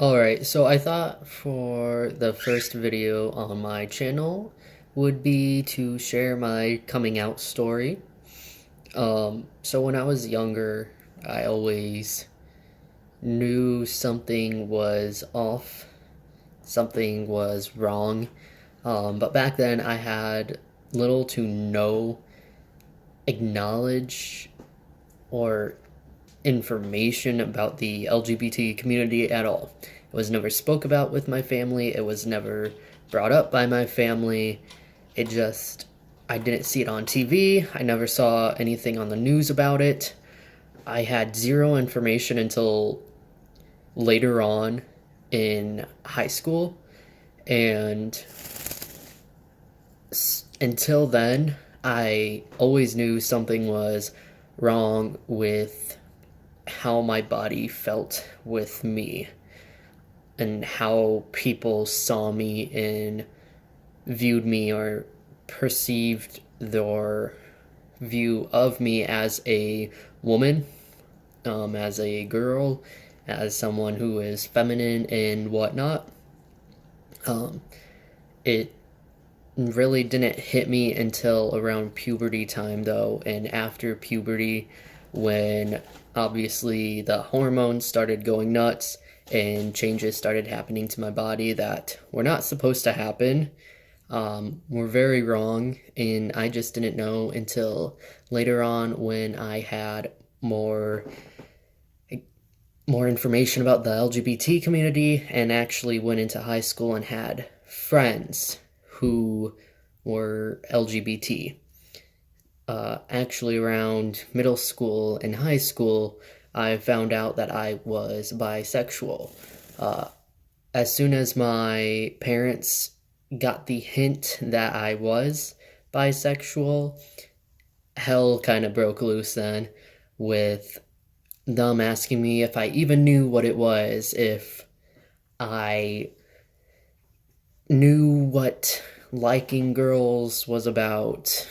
Alright, so I thought for the first video on my channel would be to share my coming out story. So when I was younger, I always knew something was off, something was wrong. But back then I had little to no acknowledge or information about the LGBT community at all. It was never spoke about with my family. It was never brought up by my family. It just, I didn't see it on TV. I never saw anything on the news about it. I had zero information until later on in high school. And until then, I always knew something was wrong with how my body felt with me and how people saw me and viewed me or perceived their view of me as a woman, as a girl, as someone who is feminine and whatnot. It really didn't hit me until around puberty time, though, and after puberty, when obviously the hormones started going nuts and changes started happening to my body that were not supposed to happen, were very wrong, and I just didn't know until later on when I had more information about the LGBT community and actually went into high school and had friends who were LGBT. Actually, around middle school and high school, I found out that I was bisexual. As soon as my parents got the hint that I was bisexual, hell kind of broke loose then, with them asking me if I even knew what it was, if I knew what liking girls was about,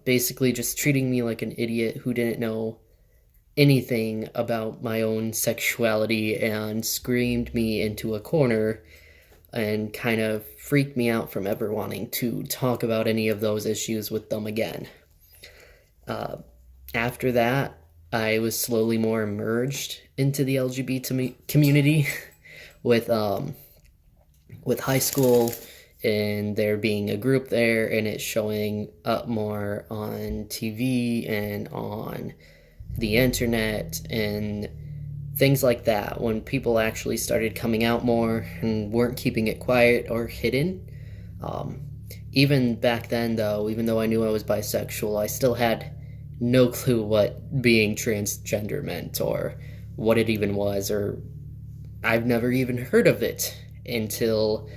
basically just treating me like an idiot who didn't know anything about my own sexuality and screamed me into a corner and kind of freaked me out from ever wanting to talk about any of those issues with them again. After that, I was slowly more immersed into the LGBT community with high school and there being a group there and it showing up more on TV and on the internet and things like that, when people actually started coming out more and weren't keeping it quiet or hidden. Even back then, though, even though I knew I was bisexual, I still had no clue what being transgender meant or what it even was, or I've never even heard of it until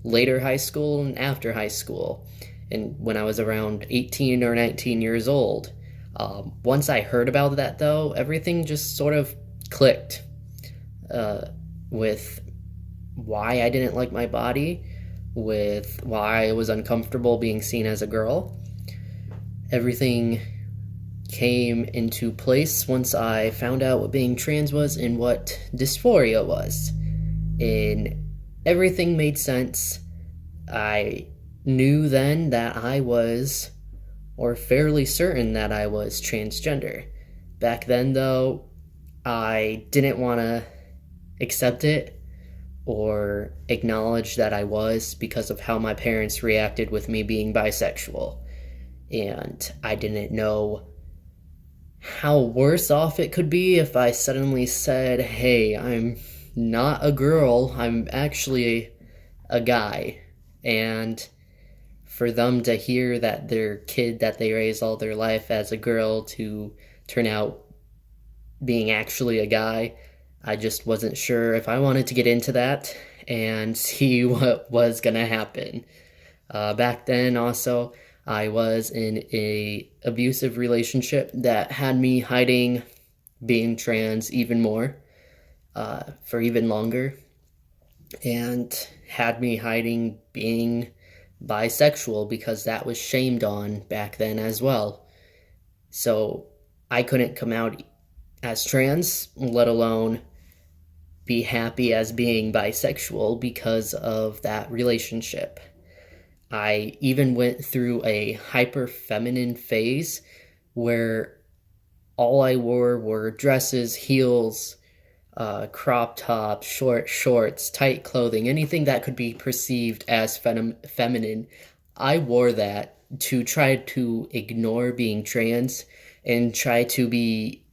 later high school and after high school. And when I was around 18 or 19 years old, once I heard about that, though, everything just sort of clicked with why I didn't like my body, with why I was uncomfortable being seen as a girl. Everything came into place once I found out what being trans was and what dysphoria was. And everything made sense. I knew then that I was, or fairly certain that I was, transgender. Back then, though, I didn't want to accept it or acknowledge that I was because of how my parents reacted with me being bisexual. And I didn't know how worse off it could be if I suddenly said, hey, I'm not a girl, I'm actually a guy. And for them to hear that their kid that they raised all their life as a girl to turn out being actually a guy, I just wasn't sure if I wanted to get into that and see what was gonna happen. Back then, also, I was in a abusive relationship that had me hiding being trans even more, for even longer, and had me hiding being bisexual because that was shamed on back then as well. So I couldn't come out as trans, let alone be happy as being bisexual because of that relationship. I even went through a hyper feminine phase where all I wore were dresses, heels, crop tops, short shorts, tight clothing, anything that could be perceived as feminine. I wore that to try to ignore being trans and try to be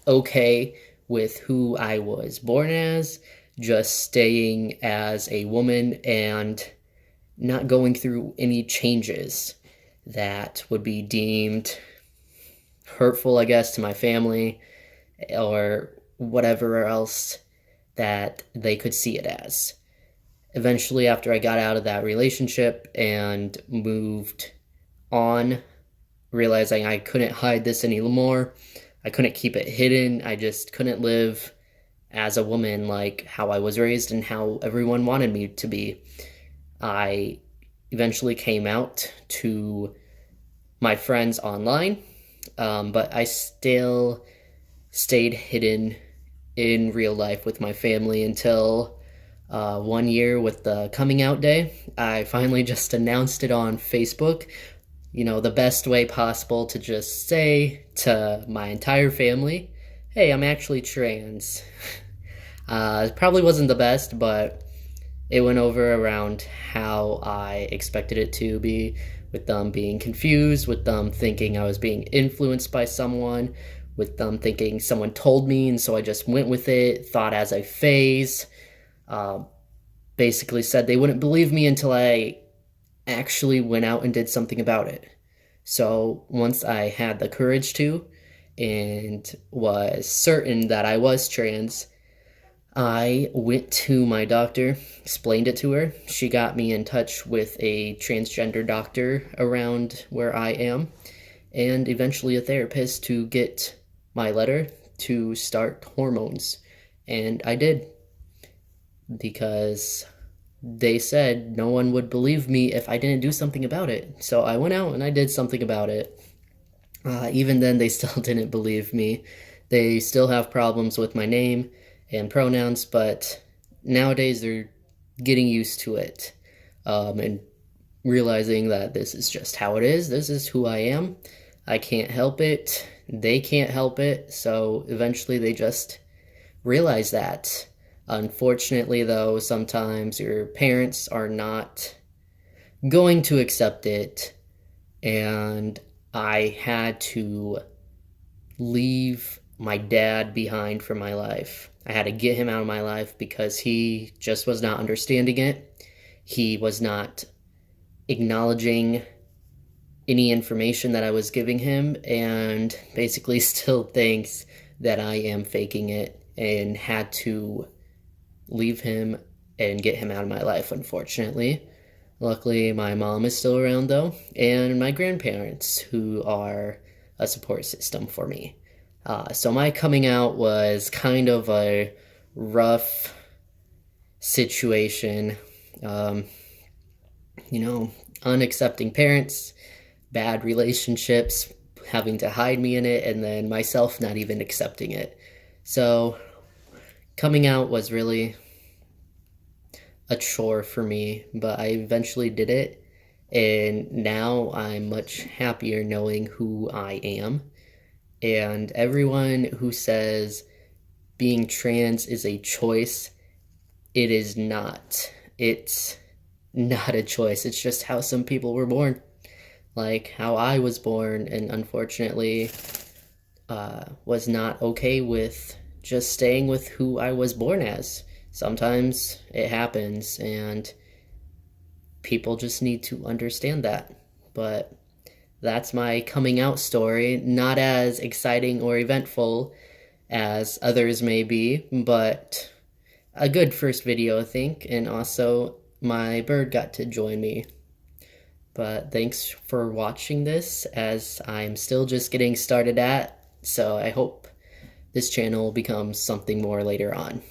okay with who I was born as, just staying as a woman and not going through any changes that would be deemed hurtful, I guess, to my family or whatever else that they could see it as. Eventually, after I got out of that relationship and moved on, realizing I couldn't hide this anymore, I couldn't keep it hidden, I just couldn't live as a woman like how I was raised and how everyone wanted me to be. I eventually came out to my friends online, but I still stayed hidden in real life with my family until 1 year with the coming out day. I finally just announced it on Facebook, the best way possible to just say to my entire family, hey, I'm actually trans. It probably wasn't the best, but it went over around how I expected it to be, with them being confused, with them thinking I was being influenced by someone, with them thinking someone told me, and so I just went with it, thought as a phase. Basically said they wouldn't believe me until I actually went out and did something about it. So once I had the courage to and was certain that I was trans, I went to my doctor, explained it to her. She got me in touch with a transgender doctor around where I am, and eventually a therapist to get my letter to start hormones. And I did, because they said no one would believe me if I didn't do something about it. So I went out and I did something about it. Even then, they still didn't believe me. They still have problems with my name and pronouns, but nowadays they're getting used to it, and realizing that this is just how it is. This is who I am. I can't help it. They can't help it. So eventually they just realize that. Unfortunately, though, sometimes your parents are not going to accept it, and I had to leave my dad behind for my life. I had to get him out of my life because he just was not understanding it. He was not acknowledging any information that I was giving him, and basically still thinks that I am faking it, and had to leave him and get him out of my life, unfortunately. Luckily, my mom is still around, though, and my grandparents, who are a support system for me. So my coming out was kind of a rough situation. Unaccepting parents, bad relationships, having to hide me in it, and then myself not even accepting it. So coming out was really a chore for me, but I eventually did it, and now I'm much happier knowing who I am. And everyone who says being trans is a choice, it is not. It's not a choice. It's just how some people were born. Like how I was born, and unfortunately was not okay with just staying with who I was born as. Sometimes it happens, and people just need to understand that. But that's my coming out story. Not as exciting or eventful as others may be, but a good first video, I think. And also, my bird got to join me. But thanks for watching this, as I'm still just getting started at, so I hope this channel becomes something more later on.